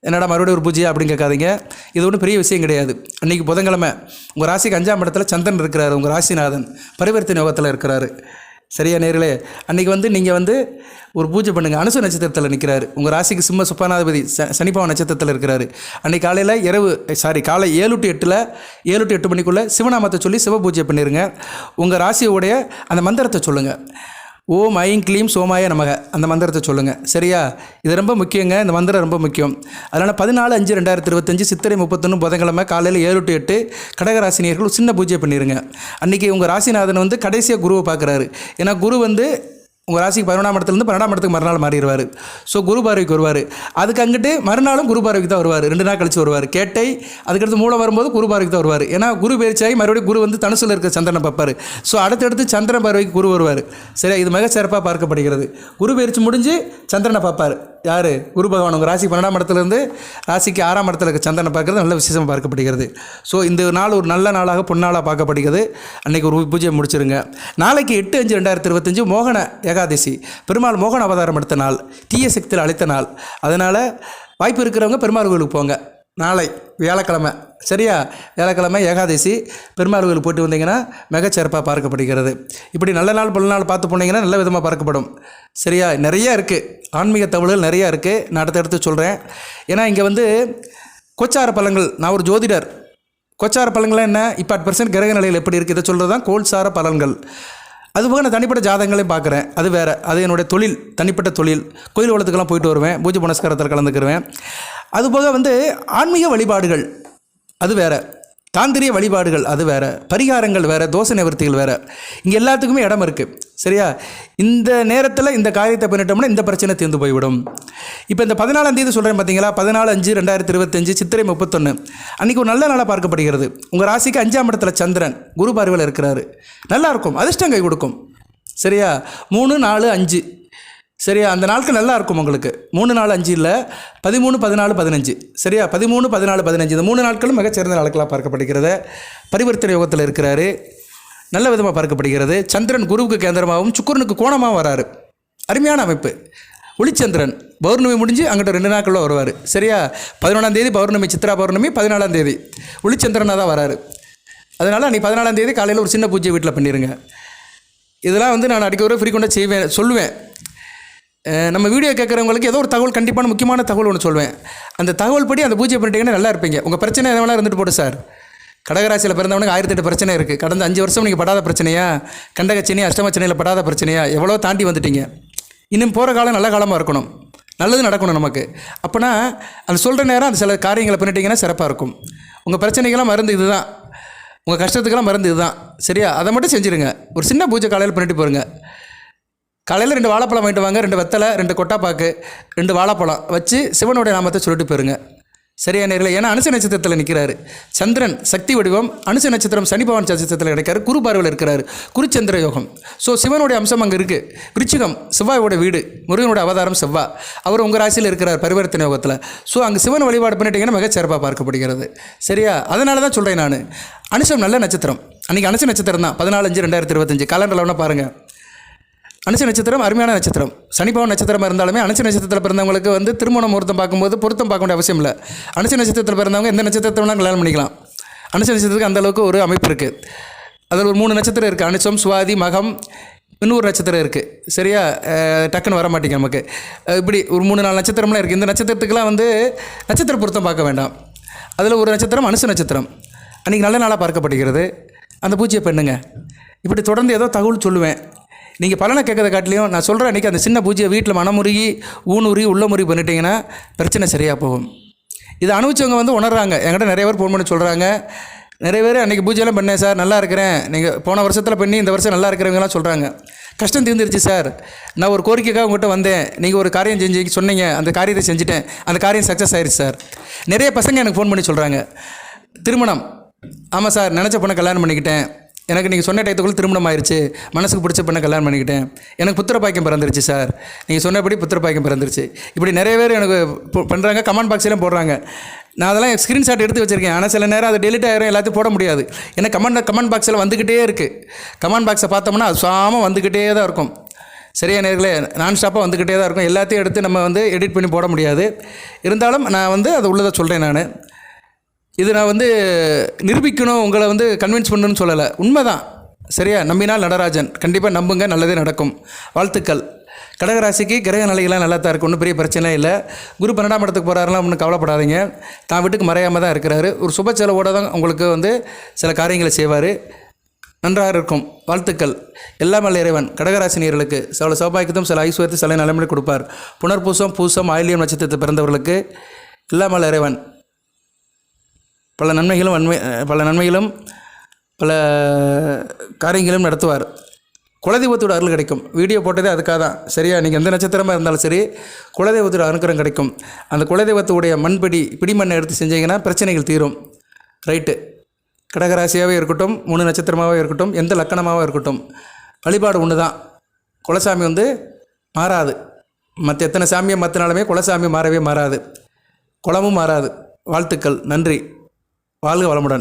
என்னடா மறுபடியும் ஒரு பூஜையா அப்படின்னு கேட்காதீங்க. இது ஒன்றும் பெரிய விஷயம் கிடையாது. அன்றைக்கி புதன்கிழமை உங்கள் ராசிக்கு 5ஆம் இடத்துல சந்திரன் இருக்கிறாரு. உங்கள் ராசிநாதன் பரிவர்த்தனை யோகத்தில் இருக்கிறாரு. சரியா நேர்களே, அன்றைக்கி நீங்கள் ஒரு பூஜை பண்ணுங்கள். அனுச நட்சத்திரத்தில் நிற்கிறாரு. உங்கள் ராசிக்கு சிம்ம சுப்பானாதிபதி சனிப்பாவ நட்சத்திரத்தில் இருக்கிறாரு. அன்றைக்கி காலை 7 to 8 7 to 8 மணிக்குள்ளே சிவநாமத்தை சொல்லி சிவ பூஜை பண்ணிடுங்க. உங்கள் ராசியோடைய அந்த மந்திரத்தை சொல்லுங்கள். ஓம் ஐம் க்ளீம் சோமாய நமக, அந்த மந்திரத்தை சொல்லுங்கள். சரியா, இது ரொம்ப முக்கியங்க. இந்த மந்திரம் ரொம்ப முக்கியம். அதனால் 14/5/2025 சித்திரை 31 புதன்கிழமை காலையில் 7 to 8 கடகராசினியர்கள் சின்ன பூஜை பண்ணிடுங்க. அன்றைக்கி உங்கள் ராசிநாதன் கடைசியாக குருவை பார்க்குறாரு. ஏன்னா குரு உங்கள் ராசிக்கு 11ஆம் இடத்துலேருந்து 12ஆம் இடத்துக்கு மறுநாள் மாறிடுவார். ஸோ குரு பார்வைக்கு வருவார். அதுக்கு அங்கிட்டு மறுநாளும் குரு பார்வைக்கு தான் வருவார். 2 நாள் கழிச்சு வருவார். கேட்டை அதுக்கடுத்து மூலம் வரும்போது குரு பார்வைக்கு தான் வருவார். ஏன்னா குரு பயிற்சியாகி மறுபடியும் குரு வந்து தனுசில் இருக்க சந்திரனை பார்ப்பார். ஸோ அடுத்தடுத்து சந்திரன் பார்வைக்கு குரு வருவார். சரியா, இது மிக சிறப்பாக பார்க்கப்படுகிறது. குரு பயிற்சி முடிஞ்சு சந்திரனை பார்ப்பார். யார்? குரு பகவான் உங்கள் ராசிக்கு 12ஆம் இடத்துலேருந்து ராசிக்கு 6ஆம் இடத்துல இருக்க சந்திரனை பார்க்குறது நல்ல விசேஷமாக பார்க்கப்படுகிறது. ஸோ இந்த நாள் ஒரு நல்ல நாளாக பொன்னாளாக பார்க்கப்படுகிறது. அன்றைக்கி ஒரு பூஜையை முடிச்சிருங்க. நாளைக்கு 8/5/2025 மோகன ஏகாதசி. பெருமாள் மோகன அவதாரம் எடுத்த நாள், தீய சக்தியில் அழைத்த நாள். அதனால் வாய்ப்பு இருக்கிறவங்க பெருமாள் கோவிலுக்கு போங்க. நாளை வியாழக்கிழமை, சரியா, வியாழக்கிழமை ஏகாதசி. பெருமாள் கோவிலுக்கு போய்ட்டு வந்தீங்கன்னா மிகச்சிறப்பாக பார்க்கப்படுகிறது. இப்படி நல்ல நாள் பல நாள் பார்த்து போனீங்கன்னா நல்ல விதமாக பார்க்கப்படும். சரியா, நிறையா இருக்குது, ஆன்மீக தகவல்கள் நிறையா இருக்குது. நான் அடுத்தடுத்து சொல்கிறேன். ஏன்னா இங்கே வந்து கோச்சார பலன்கள், நான் ஒரு ஜோதிடர். கோச்சார பலன்கள் என்ன, இப்போ @ கிரக நிலையில் எப்படி இருக்குது இதை சொல்கிறது தான் கோல்சார பலன்கள். அதுபோக நான் தனிப்பட்ட ஜாதகங்களையும் பார்க்குறேன். அது வேறு, அது என்னுடைய தொழில், தனிப்பட்ட தொழில். கோயில் வளத்துக்கெல்லாம் போயிட்டு வருவேன், பூஜை புனஸ்காரத்தில் கலந்துக்கிடுவேன். அதுபோக வந்து ஆன்மீக வழிபாடுகள் அது வேறு, தாந்திரிய வழிபாடுகள் அது வேறு, பரிகாரங்கள் வேறு, தோசை நிவர்த்திகள் வேறு. இங்கே எல்லாத்துக்குமே இடம் இருக்குது. சரியா, இந்த நேரத்தில் இந்த காரியத்தை பண்ணிட்டோம்னா இந்த பிரச்சனை தீர்ந்து போய்விடும். இப்போ இந்த 14ஆம் தேதி சொல்கிறேன் பார்த்தீங்களா, 14/5/2025 சித்திரை 31 அன்றைக்கி ஒரு நல்ல நாளாக பார்க்கப்படுகிறது. உங்கள் ராசிக்கு 5ஆம் இடத்துல சந்திரன் குரு பார்வையில் இருக்கிறாரு. நல்லாயிருக்கும், அதிர்ஷ்டம் கை கொடுக்கும். சரியா, 3, 4, 5. சரியா, அந்த நாட்கள் நல்லா இருக்கும் உங்களுக்கு. 3, 4, 5 இல்லை, 13, 14, 15. சரியா, 13, 14, 15 இந்த 3 நாட்களும் மிகச்சிறந்த நாட்களாக பார்க்கப்படுகிறது. பரிவர்த்தனை யோகத்தில் இருக்கிறாரு, நல்ல விதமாக பார்க்கப்படுகிறது. சந்திரன் குருவுக்கு கேந்திரமாகவும் சுக்கிரனுக்கு கோணமாக வராரு. அருமையான அமைப்பு. ஒளிச்சந்திரன் பௌர்ணமி முடிஞ்சு அங்கிட்ட 2 நாட்களில் வருவார். சரியா, 11ஆம் தேதி பௌர்ணமி, சித்ரா பௌர்ணமி, 14ஆம் தேதி ஒளிச்சந்திரனாக தான் வராரு. அதனால் நீ 14ஆம் தேதி காலையில் ஒரு சின்ன பூஜை வீட்டில் பண்ணிடுங்க. இதெல்லாம் வந்து நான் அடிக்க ஒரு ஃப்ரீக்வெண்ட்டாக செய்வேன், சொல்லுவேன். நம்ம வீடியோ கேட்குறவங்களுக்கு ஏதோ ஒரு தகவல், கண்டிப்பான முக்கியமான தகவல் ஒன்று சொல்வேன். அந்த தகவல் படி அந்த பூஜை பண்ணிட்டீங்கன்னா நல்லா இருப்பீங்க. உங்கள் பிரச்சனை எதை வேணாலும் இருந்துட்டு போடு சார். கடகராசியில் பிறந்தவனுக்கு 1008 பிரச்சனை இருக்குது. கடந்த 5 வருஷம் நீங்கள் படாத பிரச்சனையா, கண்டகச்சனி அஷ்டமச்சனையில் படாத பிரச்சனையா, எவ்வளோ தாண்டி வந்துட்டீங்க. இன்னும் போகிற காலம் நல்ல காலமாக இருக்கணும், நல்லது நடக்கணும் நமக்கு. அப்போனா அந்த சொல்கிற நேரம் அந்த சில காரியங்களை பண்ணிட்டீங்கன்னா சிறப்பாக இருக்கும். உங்கள் பிரச்சனைக்கெல்லாம் மருந்து இது தான், உங்கள் கஷ்டத்துக்கெல்லாம் மருந்து இது தான். சரியா, அதை மட்டும் செஞ்சுருங்க. ஒரு சின்ன பூஜை காலையில் பண்ணிட்டு போருங்க. காலையில் 2 வாழைப்பழம் வாங்கிட்டு வாங்க, 2 வெத்தலை, 2 கொட்டாப்பாக்கு, 2 வாழைப்பழம் வச்சு சிவனுடைய நாமத்தை சொல்லிட்டு போயிருங்க. சரியா நேரில், ஏன்னா அனுச நட்சத்திரத்தில் நிற்கிறாரு சந்திரன், சக்தி வடிவம். அனுச நட்சத்திரம் சனி பகவான் நட்சத்திரத்தில் கிடைக்காரு, குரு பார்வையில் இருக்கிறாரு, குருச்சந்திர யோகம். ஸோ சிவனுடைய அம்சம் அங்கே இருக்குது. விருச்சிகம் செவ்வாயோட வீடு, முருகனோட அவதாரம் செவ்வாய், அவர் உங்கள் ராசியில் இருக்கிறார் பரிவர்த்தனை யோகத்தில். ஸோ அங்கே சிவன் வழிபாடு பண்ணிட்டீங்கன்னா மிகச்சிறப்பாக பார்க்கப்படுகிறது. சரியா, அதனால தான் சொல்கிறேன் நான். அனுசம் நல்ல நட்சத்திரம். அன்றைக்கி அனுச நட்சத்திரம் தான். 14/5/2025 காலண்டரில் பாருங்கள். அனுச நட்சத்திரம் அருமையான நட்சத்திரம். சனிபவன் நட்சத்திரமாக இருந்தாலுமே அனுச நட்சத்திரத்தில் பிறந்தவங்களுக்கு வந்து திருமண முகூர்த்தம் பார்க்கும்போது பொருத்தம் பார்க்க வேண்டிய அவசியம் இல்லை. அனுச நட்சத்திரத்தில் பிறந்தவங்க எந்த நட்சத்திரத்தை வேணால் கல்யாணம் பண்ணிக்கலாம். அனுச நட்சத்திரத்துக்கு அந்தளவுக்கு ஒரு அமைப்பு இருக்குது. அதில் ஒரு 3 நட்சத்திரம் இருக்குது. அனுசம், சுவாதி, மகம், இன்னொரு நட்சத்திரம் இருக்குது. சரியா, டக்குன்னு வர மாட்டேங்க நமக்கு. இப்படி ஒரு 3, 4 நட்சத்திரம்லாம் இருக்குது. இந்த நட்சத்திரத்துக்கெலாம் வந்து நட்சத்திர பொருத்தம் பார்க்க வேண்டாம். அதில் ஒரு நட்சத்திரம் அனுச நட்சத்திரம். அன்றைக்கி நல்ல நாளாக பார்க்கப்படுகிறது. அந்த பூஜையை பண்ணுங்க. இப்படி தொடர்ந்து ஏதோ தகவல் சொல்லுவேன். நீங்கள் பலனை கேட்கறத காட்டிலையும் நான் சொல்கிறேன், அன்றைக்கி அந்த சின்ன பூஜையை வீட்டில் மனமுருகி ஊனுருகி உள்ள முறி பண்ணிட்டீங்கன்னா பிரச்சனை சரியாக போகும். இதை அனுபவிச்சவங்க வந்து உணர்றாங்க. என்கிட்ட நிறைய பேர் ஃபோன் பண்ணி சொல்கிறாங்க. நிறைய பேர் அன்றைக்கி பூஜையெல்லாம் பண்ணேன் சார், நல்லா இருக்கிறேன். நீங்கள் போன வருஷத்தில் பண்ணி இந்த வருஷம் நல்லா இருக்கிறவங்கலாம் சொல்கிறாங்க. கஷ்டம் தீர்ந்துருச்சு சார், நான் ஒரு கோரிக்கைக்காக உங்கள்கிட்ட வந்தேன், நீங்கள் ஒரு காரியம் செஞ்சு சொன்னீங்க, அந்த காரியத்தை செஞ்சுட்டேன், அந்த காரியம் சக்ஸஸ் ஆயிடுச்சு சார். நிறைய பசங்க எனக்கு ஃபோன் பண்ணி சொல்கிறாங்க. திருமணம், ஆமாம் சார், நினச்ச பொண்ணை கல்யாணம் பண்ணிக்கிட்டேன், எனக்கு நீங்கள் சொன்ன டயத்துக்குள்ளே திருமணம் ஆயிடுச்சு, மனசுக்கு பிடிச்ச பொண்ணை கல்யாணம் பண்ணிக்கிட்டேன், எனக்கு புத்திர பாக்கியம் பிறந்துருச்சு சார், நீங்கள் சொன்னபடி புத்திர பாக்கியம் பிறந்துருச்சு. இப்படி நிறைய பேர் எனக்கு பண்ணுறாங்க. கமெண்ட் பாக்ஸ்லாம் போடுறாங்க. நான் அதெல்லாம் ஸ்க்ரீன்ஷாட் எடுத்து வச்சுருக்கேன். ஆனால் சில நேரம் அது டெலிட் ஆகிரும், எல்லாத்தையும் போட முடியாது. ஏன்னா கமெண்ட் பாக்ஸில் வந்துக்கிட்டே இருக்குது. கமெண்ட் பாக்ஸை பார்த்தோம்னா அது சுவாமல் வந்துக்கிட்டே தான் இருக்கும். சரியா நேர்களே, நான் ஸ்டாப்பாக வந்துக்கிட்டே தான் இருக்கும். எல்லாத்தையும் எடுத்து நம்ம வந்து எடிட் பண்ணி போட முடியாது. இருந்தாலும் நான் வந்து அதை உள்ளதை சொல்கிறேன். நான் இது நான் வந்து நிரூபிக்கணும், உங்களை வந்து கன்வின்ஸ் பண்ணணும்னு சொல்லலை, உண்மை தான். சரியா, நம்பினால் நடராஜன். கண்டிப்பாக நம்புங்க, நல்லதே நடக்கும். வாழ்த்துக்கள். கடகராசிக்கு கிரக நிலைகள்லாம் நல்லா தான் இருக்குது, ஒன்றும் பெரிய பிரச்சனை இல்லை. குரு 12ஆம் இடத்துக்கு போகிறாருலாம் ஒன்றும் கவலைப்படாதீங்க. தான் வீட்டுக்கு மறையாமல் தான் இருக்கிறாரு. ஒரு சுப செலவோடு தான் உங்களுக்கு வந்து சில காரியங்களை செய்வார். நன்றாக இருக்கும். வாழ்த்துக்கள். எல்லாம் வல்ல இறைவன் கடகராசினியர்களுக்கு சில சௌபாக்கியத்தும் சில ஐஸ்வர்யத்தை சில நிலைமையை கொடுப்பார். புனர்பூசம், பூசம், ஆயில்யம் நட்சத்திரத்தை பிறந்தவர்களுக்கு எல்லாம் வல்ல இறைவன் பல நன்மைகளும் பல காரியங்களும் நடத்துவார். குலதெய்வத்தோட அருள் கிடைக்கும். வீடியோ போட்டதே அதுக்காக தான். சரியா? நீங்கள் எந்த நட்சத்திரமாக இருந்தாலும் சரி, குலதெய்வத்தோட அனுக்கிரம் கிடைக்கும். அந்த குலதெய்வத்துடைய பிடிமண்ணை எடுத்து செஞ்சீங்கன்னா பிரச்சனைகள் தீரும். ரைட்டு. கடகராசியாகவே இருக்கட்டும், 3 நட்சத்திரமாகவே இருக்கட்டும், எந்த லக்கணமாகவே இருக்கட்டும், வழிபாடு ஒன்று தான். குலசாமி மாறாது. மற்ற எத்தனை சாமியை மாற்றினாலுமே குலசாமி மாறவே மாறாது. குலமும் மாறாது. வாழ்த்துக்கள். நன்றி. வாழ்க வளமுடன்.